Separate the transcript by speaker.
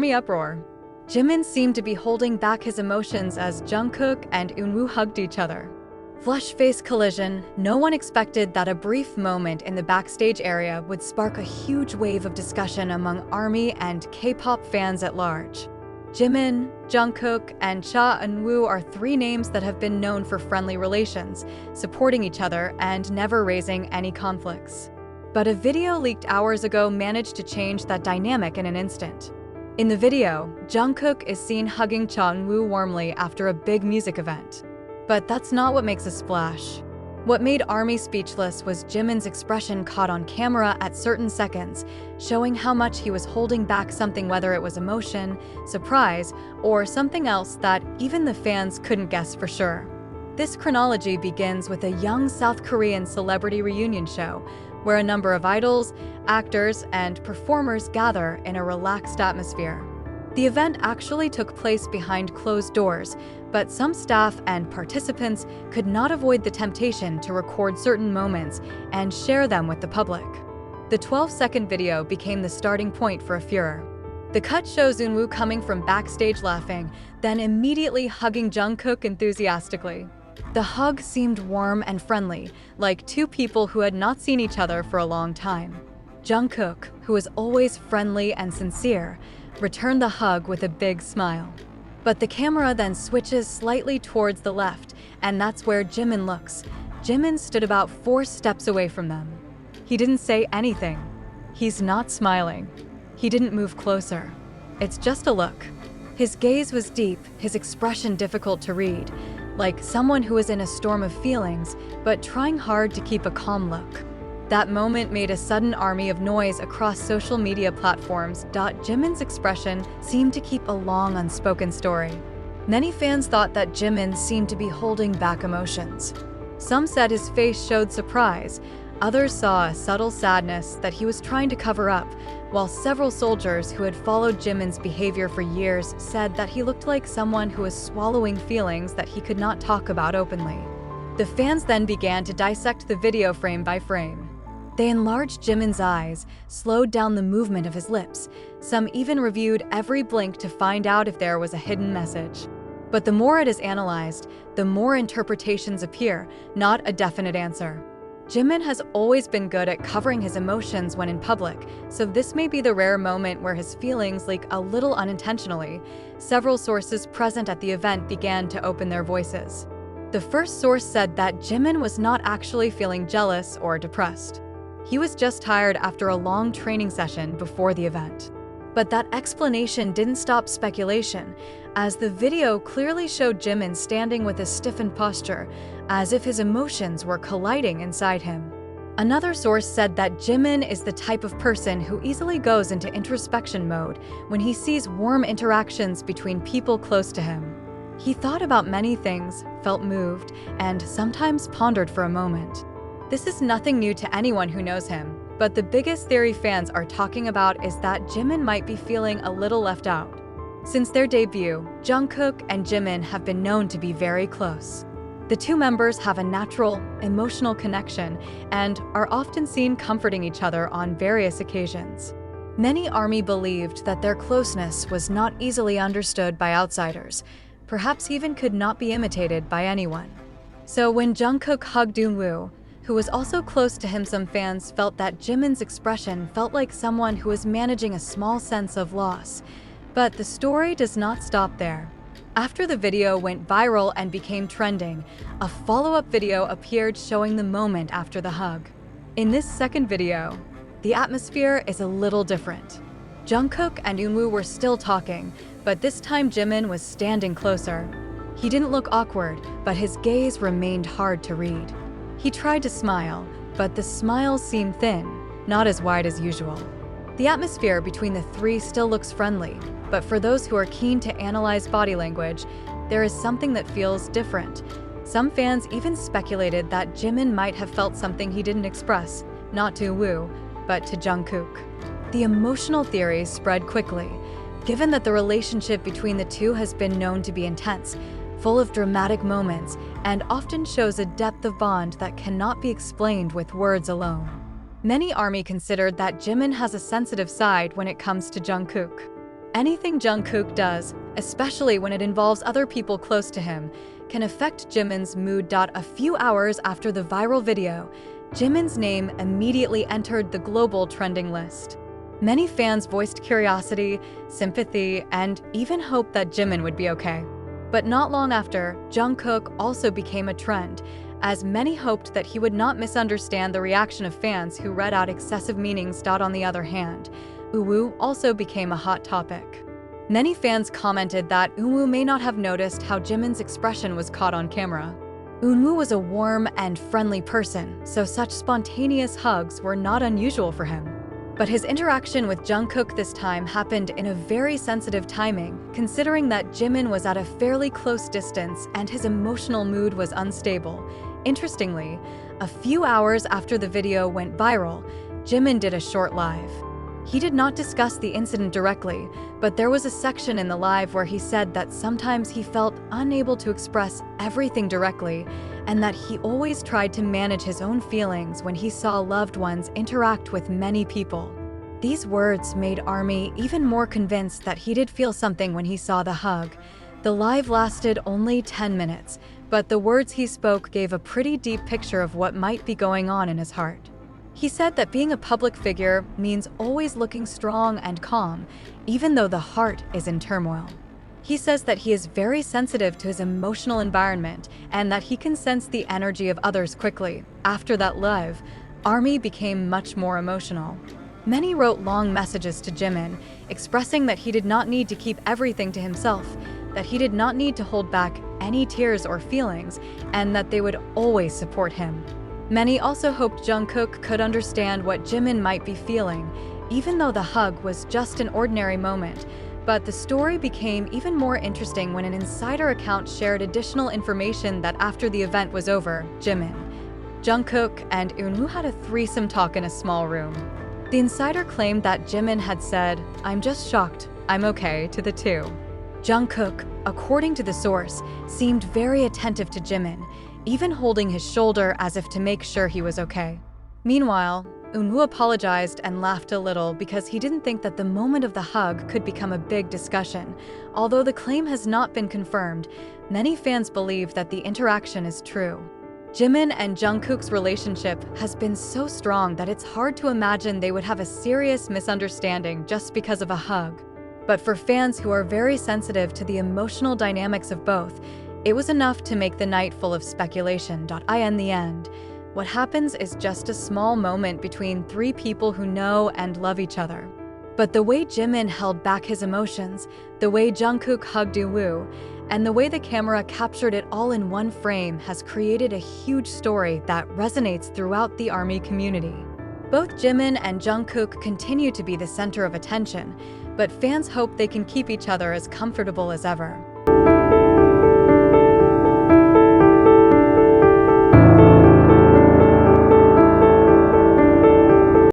Speaker 1: army uproar. Jimin seemed to be holding back his emotions as Jungkook and Eunwoo hugged each other. Flush-face collision. No one expected that a brief moment in the backstage area would spark a huge wave of discussion among ARMY and K-pop fans at large. Jimin, Jungkook, and Eunwoo are three names that have been known for friendly relations, supporting each other and never raising any conflicts. But a video leaked hours ago managed to change that dynamic in an instant. In the video, Jungkook is seen hugging Eunwoo warmly after a big music event. But that's not what makes a splash. What made ARMY speechless was Jimin's expression caught on camera at certain seconds, showing how much he was holding back something, whether it was emotion, surprise, or something else that even the fans couldn't guess for sure. This chronology begins with a young South Korean celebrity reunion show, where a number of idols, actors, and performers gather in a relaxed atmosphere. The event actually took place behind closed doors, but some staff and participants could not avoid the temptation to record certain moments and share them with the public. The 12-second video became the starting point for a furor. The cut shows Eunwoo coming from backstage laughing, then immediately hugging Jungkook enthusiastically. The hug seemed warm and friendly, like two people who had not seen each other for a long time. Jungkook, who is always friendly and sincere, returned the hug with a big smile. But the camera then switches slightly towards the left, and that's where Jimin looks. Jimin stood about 4 steps away from them. He didn't say anything. He's not smiling. He didn't move closer. It's just a look. His gaze was deep, his expression difficult to read, like someone who is in a storm of feelings, but trying hard to keep a calm look. That moment made a sudden army of noise across social media platforms. Jimin's expression seemed to keep a long unspoken story. Many fans thought that Jimin seemed to be holding back emotions. Some said his face showed surprise, others saw a subtle sadness that he was trying to cover up, while several soldiers who had followed Jimin's behavior for years said that he looked like someone who was swallowing feelings that he could not talk about openly. The fans then began to dissect the video frame by frame. They enlarged Jimin's eyes, slowed down the movement of his lips. Some even reviewed every blink to find out if there was a hidden message. But the more it is analyzed, the more interpretations appear, not a definite answer. Jimin has always been good at covering his emotions when in public, so this may be the rare moment where his feelings leak a little unintentionally. Several sources present at the event began to open their voices. The first source said that Jimin was not actually feeling jealous or depressed. He was just tired after a long training session before the event. But that explanation didn't stop speculation, as the video clearly showed Jimin standing with a stiffened posture, as if his emotions were colliding inside him. Another source said that Jimin is the type of person who easily goes into introspection mode when he sees warm interactions between people close to him. He thought about many things, felt moved, and sometimes pondered for a moment. This is nothing new to anyone who knows him, but the biggest theory fans are talking about is that Jimin might be feeling a little left out. Since their debut, Jungkook and Jimin have been known to be very close. The two members have a natural, emotional connection and are often seen comforting each other on various occasions. Many ARMY believed that their closeness was not easily understood by outsiders, perhaps even could not be imitated by anyone. So when Jungkook hugged Eunwoo, who was also close to him, some fans felt that Jimin's expression felt like someone who was managing a small sense of loss. But the story does not stop there. After the video went viral and became trending, a follow-up video appeared showing the moment after the hug. In this second video, the atmosphere is a little different. Jungkook and Eunwoo were still talking, but this time Jimin was standing closer. He didn't look awkward, but his gaze remained hard to read. He tried to smile, but the smile seemed thin, not as wide as usual. The atmosphere between the three still looks friendly, but for those who are keen to analyze body language, there is something that feels different. Some fans even speculated that Jimin might have felt something he didn't express, not to Woo, but to Jungkook. The emotional theories spread quickly, given that the relationship between the two has been known to be intense, full of dramatic moments, and often shows a depth of bond that cannot be explained with words alone. Many ARMY considered that Jimin has a sensitive side when it comes to Jungkook. Anything Jungkook does, especially when it involves other people close to him, can affect Jimin's mood. A few hours after the viral video, Jimin's name immediately entered the global trending list. Many fans voiced curiosity, sympathy, and even hope that Jimin would be okay. But not long after, Jungkook also became a trend, as many hoped that he would not misunderstand the reaction of fans who read out excessive meanings. On the other hand, Eunwoo also became a hot topic. Many fans commented that Eunwoo may not have noticed how Jimin's expression was caught on camera. Eunwoo was a warm and friendly person, so such spontaneous hugs were not unusual for him. But his interaction with Jungkook this time happened in a very sensitive timing, considering that Jimin was at a fairly close distance and his emotional mood was unstable. Interestingly, a few hours after the video went viral, Jimin did a short live. He did not discuss the incident directly, but there was a section in the live where he said that sometimes he felt unable to express everything directly, and that he always tried to manage his own feelings when he saw loved ones interact with many people. These words made ARMY even more convinced that he did feel something when he saw the hug. The live lasted only 10 minutes, but the words he spoke gave a pretty deep picture of what might be going on in his heart. He said that being a public figure means always looking strong and calm, even though the heart is in turmoil. He says that he is very sensitive to his emotional environment and that he can sense the energy of others quickly. After that live, ARMY became much more emotional. Many wrote long messages to Jimin, expressing that he did not need to keep everything to himself, that he did not need to hold back any tears or feelings, and that they would always support him. Many also hoped Jungkook could understand what Jimin might be feeling, even though the hug was just an ordinary moment. But the story became even more interesting when an insider account shared additional information that after the event was over, Jimin, Jungkook, and Eunwoo had a threesome talk in a small room. The insider claimed that Jimin had said, "I'm just shocked, I'm okay," to the two. Jungkook, according to the source, seemed very attentive to Jimin, even holding his shoulder as if to make sure he was okay. Meanwhile, Eunwoo apologized and laughed a little because he didn't think that the moment of the hug could become a big discussion. Although the claim has not been confirmed, many fans believe that the interaction is true. Jimin and Jungkook's relationship has been so strong that it's hard to imagine they would have a serious misunderstanding just because of a hug. But for fans who are very sensitive to the emotional dynamics of both, it was enough to make the night full of speculation. In the end, what happens is just a small moment between three people who know and love each other. But the way Jimin held back his emotions, the way Jungkook hugged Eunwoo, and the way the camera captured it all in one frame has created a huge story that resonates throughout the ARMY community. Both Jimin and Jungkook continue to be the center of attention, but fans hope they can keep each other as comfortable as ever.